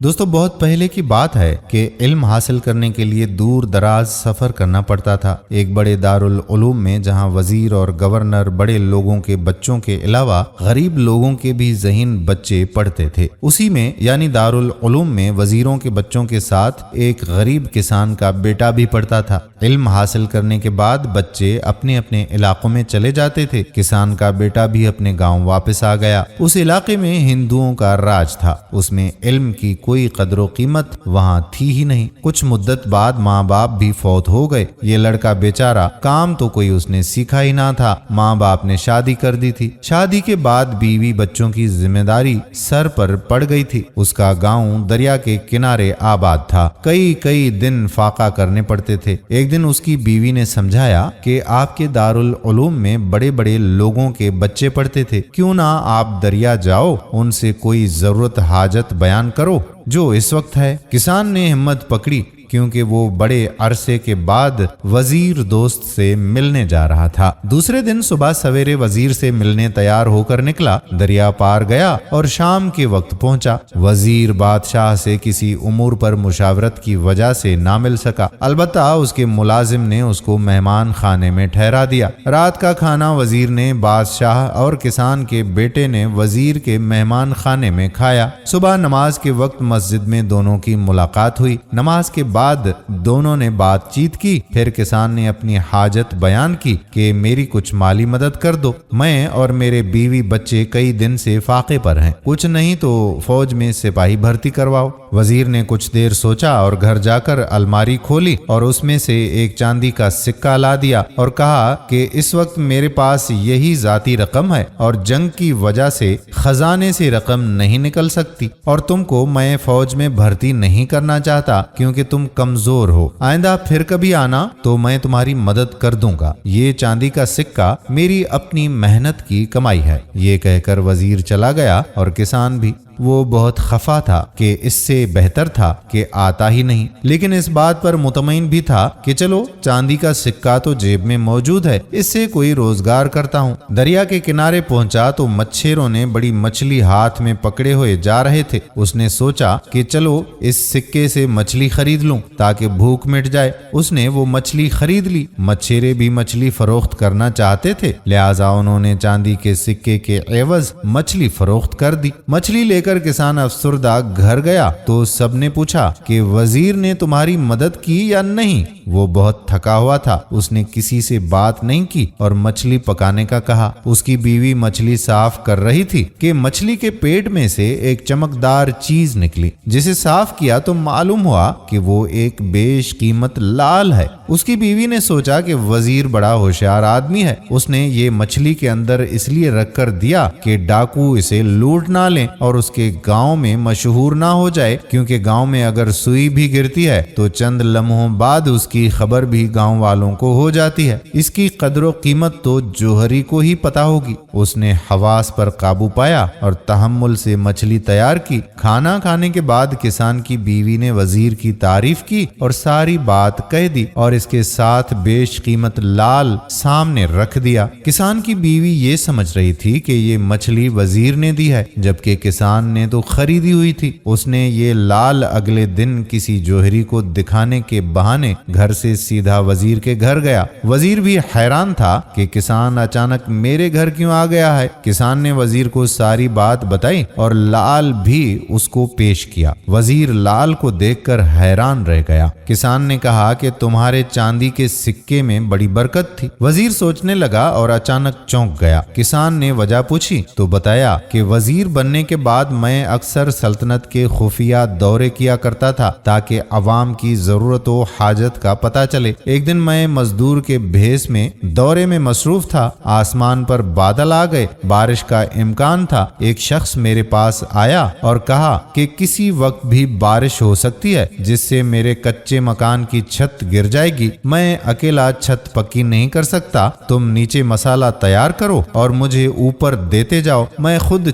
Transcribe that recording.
دوستو بہت پہلے کی بات ہے کہ علم حاصل کرنے کے لیے دور دراز سفر کرنا پڑتا تھا۔ ایک بڑے دارالعلوم میں جہاں وزیر اور گورنر بڑے لوگوں کے بچوں کے علاوہ غریب لوگوں کے بھی ذہین بچے پڑھتے تھے، اسی میں یعنی دارالعلوم میں وزیروں کے بچوں کے ساتھ ایک غریب کسان کا بیٹا بھی پڑھتا تھا۔ علم حاصل کرنے کے بعد بچے اپنے اپنے علاقوں میں چلے جاتے تھے۔ کسان کا بیٹا بھی اپنے گاؤں واپس آ گیا۔ اس علاقے میں ہندوؤں کا راج تھا، اس میں علم کی کوئی قدر و قیمت وہاں تھی ہی نہیں۔ کچھ مدت بعد ماں باپ بھی فوت ہو گئے۔ یہ لڑکا بیچارہ کام تو کوئی اس نے سیکھا ہی نہ تھا۔ ماں باپ نے شادی کر دی تھی۔ شادی کے بعد بیوی بچوں کی ذمہ داری سر پر پڑ گئی تھی۔ اس کا گاؤں دریا کے کنارے آباد تھا۔ کئی دن فاقہ کرنے پڑتے تھے۔ ایک دن اس کی بیوی نے سمجھایا کہ آپ کے دارالعلوم میں بڑے بڑے لوگوں کے بچے پڑھتے تھے، کیوں نہ آپ دریا جاؤ، ان سے کوئی ضرورت حاجت بیان کرو جو اس وقت ہے۔ کسان نے ہمت پکڑی، کیونکہ وہ بڑے عرصے کے بعد وزیر دوست سے ملنے جا رہا تھا۔ دوسرے دن صبح سویرے وزیر سے ملنے تیار ہو کر نکلا، دریا پار گیا اور شام کے وقت پہنچا۔ وزیر بادشاہ سے کسی امور پر مشاورت کی وجہ سے نہ مل سکا، البتہ اس کے ملازم نے اس کو مہمان خانے میں ٹھہرا دیا۔ رات کا کھانا وزیر نے بادشاہ اور کسان کے بیٹے نے وزیر کے مہمان خانے میں کھایا۔ صبح نماز کے وقت مسجد میں دونوں کی ملاقات ہوئی۔ نماز کے بعد دونوں نے بات چیت کی۔ پھر کسان نے اپنی حاجت بیان کی کہ میری کچھ مالی مدد کر دو، میں اور میرے بیوی بچے کئی دن سے فاقے پر ہیں، کچھ نہیں تو فوج میں سپاہی بھرتی کرواؤ۔ وزیر نے کچھ دیر سوچا اور گھر جا کر الماری کھولی اور اس میں سے ایک چاندی کا سکہ لا دیا اور کہا کہ اس وقت میرے پاس یہی ذاتی رقم ہے اور جنگ کی وجہ سے خزانے سے رقم نہیں نکل سکتی، اور تم کو میں فوج میں بھرتی نہیں کرنا چاہتا کیونکہ تم کمزور ہو۔ آئندہ پھر کبھی آنا تو میں تمہاری مدد کر دوں گا۔ یہ چاندی کا سکہ میری اپنی محنت کی کمائی ہے۔ یہ کہہ کر وزیر چلا گیا اور کسان بھی۔ وہ بہت خفا تھا کہ اس سے بہتر تھا کہ آتا ہی نہیں، لیکن اس بات پر مطمئن بھی تھا کہ چلو چاندی کا سکہ تو جیب میں موجود ہے، اس سے کوئی روزگار کرتا ہوں۔ دریا کے کنارے پہنچا تو مچھیروں نے بڑی مچھلی ہاتھ میں پکڑے ہوئے جا رہے تھے۔ اس نے سوچا کہ چلو اس سکے سے مچھلی خرید لوں تاکہ بھوک مٹ جائے۔ اس نے وہ مچھلی خرید لی۔ مچھیرے بھی مچھلی فروخت کرنا چاہتے تھے، لہٰذا انہوں نے چاندی کے سکے کے عوض مچھلی فروخت کر دی۔ مچھلی لے کر کسان افسردہ گھر گیا تو سب نے پوچھا کہ وزیر نے تمہاری مدد کی یا نہیں۔ وہ بہت تھکا ہوا تھا، اس نے کسی سے بات نہیں کی اور مچھلی پکانے کا کہا۔ اس کی بیوی مچھلی صاف کر رہی تھی کہ مچھلی کے پیٹ میں سے ایک چمکدار چیز نکلی، جسے صاف کیا تو معلوم ہوا کہ وہ ایک بیش قیمت لال ہے۔ اس کی بیوی نے سوچا کہ وزیر بڑا ہوشیار آدمی ہے، اس نے یہ مچھلی کے اندر اس لیے رکھ کر دیا کہ ڈاکو اسے لوٹ نہ لیں اور اس کے گاؤں میں مشہور نہ ہو جائے، کیونکہ گاؤں میں اگر سوئی بھی گرتی ہے تو چند لمحوں بعد اس کی خبر بھی گاؤں والوں کو ہو جاتی ہے۔ اس کی قدر و قیمت تو جوہری کو ہی پتا ہوگی۔ اس نے حواس پر قابو پایا اور تحمل سے مچھلی تیار کی۔ کھانا کھانے کے بعد کسان کی بیوی نے وزیر کی تعریف کی اور ساری بات کہہ دی اور اس کے ساتھ بیش قیمت لال سامنے رکھ دیا۔ کسان کی بیوی یہ سمجھ رہی تھی کہ یہ مچھلی وزیر نے دی ہے، جبکہ کسان نے تو خریدی ہوئی تھی۔ اس نے یہ لال اگلے دن کسی جوہری کو دکھانے کے بہانے گھر سے سیدھا وزیر کے گھر گیا۔ وزیر بھی حیران تھا کہ کسان اچانک میرے گھر کیوں آ گیا ہے۔ کسان نے وزیر کو ساری بات بتائی اور لال بھی اس کو پیش کیا۔ وزیر لال کو دیکھ کر حیران رہ گیا۔ کسان نے کہا کہ تمہارے چاندی کے سکے میں بڑی برکت تھی۔ وزیر سوچنے لگا اور اچانک چونک گیا۔ کسان نے وجہ پوچھی تو بتایا کہ وزیر بننے کے بعد میں اکثر سلطنت کے خفیہ دورے کیا کرتا تھا تاکہ عوام کی ضرورت و حاجت کا پتہ چلے۔ ایک دن میں مزدور کے بھیس میں دورے میں مصروف تھا، آسمان پر بادل آ گئے، بارش کا امکان تھا۔ ایک شخص میرے پاس آیا اور کہا کہ کسی وقت بھی بارش ہو سکتی ہے جس سے میرے کچے مکان کی چھت گر جائے گی۔ میں اکیلا چھت پکی نہیں کر سکتا، تم نیچے مسالہ تیار کرو اور مجھے اوپر دیتے جاؤ، میں خود